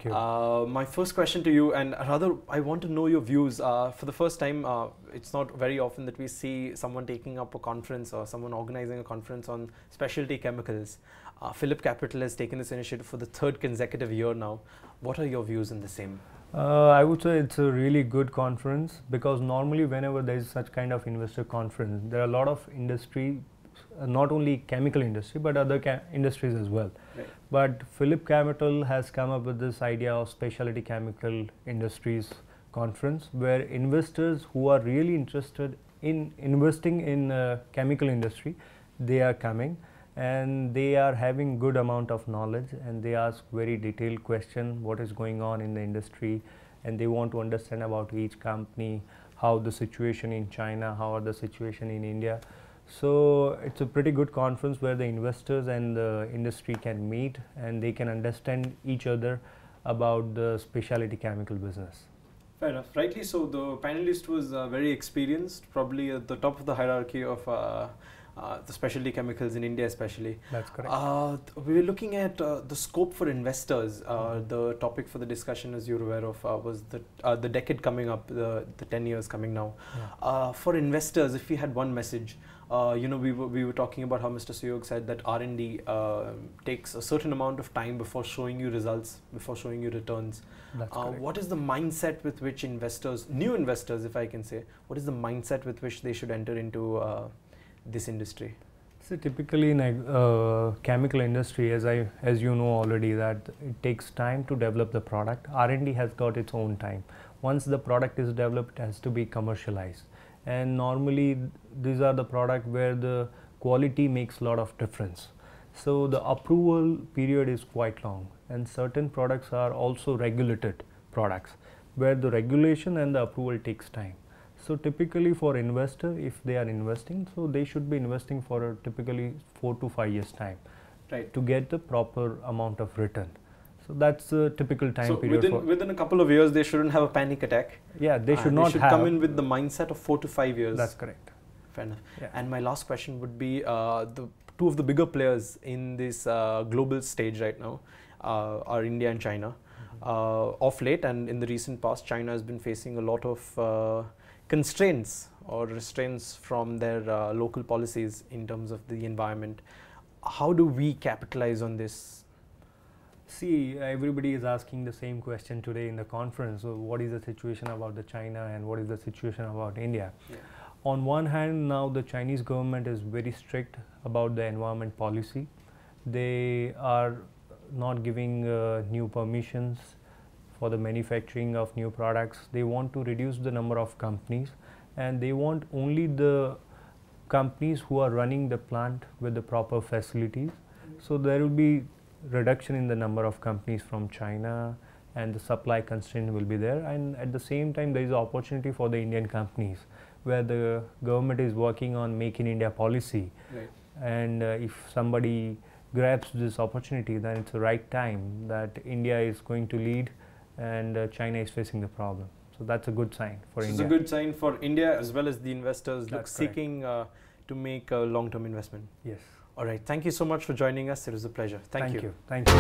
Thank you. My first question to you, and rather I want to know your views. For the first time, it's not very often that we see someone taking up a conference or someone organizing a conference on specialty chemicals. PhillipCapital has taken this initiative for the third consecutive year now. What are your views in the same? I would say it's a really good conference, because normally whenever there is such kind of investor conference, there are a lot of industry, not only chemical industry but other industries as well. Right. But PhillipCapital has come up with this idea of specialty chemical industries conference, where investors who are really interested in investing in chemical industry, they are coming and they are having good amount of knowledge, and they ask very detailed question what is going on in the industry, and they want to understand about each company, how the situation in China, how are the situation in India. So it's a pretty good conference where the investors and the industry can meet and they can understand each other about the specialty chemical business. Fair enough. Rightly so, the panelist was very experienced, probably at the top of the hierarchy of the specialty chemicals in India especially. That's correct. We were looking at the scope for investors. The topic for the discussion, as you're aware of, was the decade coming up, the 10 years coming now. Yeah. For investors, if we had one message, you know, we were talking about how Mr. Suyog said that R&D takes a certain amount of time before showing you results, before showing you returns. What is the mindset with which investors, new investors if I can say, what is the mindset with which they should enter into this industry? So typically in chemical industry, as you know already, that it takes time to develop the product. R&D has got its own time. Once the product is developed, it has to be commercialized. And normally these are the product where the quality makes a lot of difference. So the approval period is quite long, and certain products are also regulated products where the regulation and the approval takes time. So typically for investor, if they are investing, so they should be investing for a typically 4 to 5 years time, right, to get the proper amount of return. So that's a typical time period. So within a couple of years, they shouldn't have a panic attack. Yeah, they should not have. They should come in with the mindset of 4 to 5 years. That's correct. Fair enough. Yeah. And my last question would be, the two of the bigger players in this global stage right now are India and China. Of late and in the recent past, China has been facing a lot of constraints or restraints from their local policies in terms of the environment. How do we capitalize on this? See, everybody is asking the same question today in the conference. So what is the situation about the China and what is the situation about India? Yeah. On one hand, now the Chinese government is very strict about the environment policy. They are not giving new permissions for the manufacturing of new products. They want to reduce the number of companies, and they want only the companies who are running the plant with the proper facilities. So there will be reduction in the number of companies from China, and the supply constraint will be there. And at the same time, there is an opportunity for the Indian companies, where the government is working on Make in India policy. Right. And if somebody grabs this opportunity, then it's the right time that India is going to lead and China is facing the problem. So that's a good sign for India. It's a good sign for India as well as the investors seeking to make a long-term investment. Yes. All right. Thank you so much for joining us. It was a pleasure. Thank you. Thank you.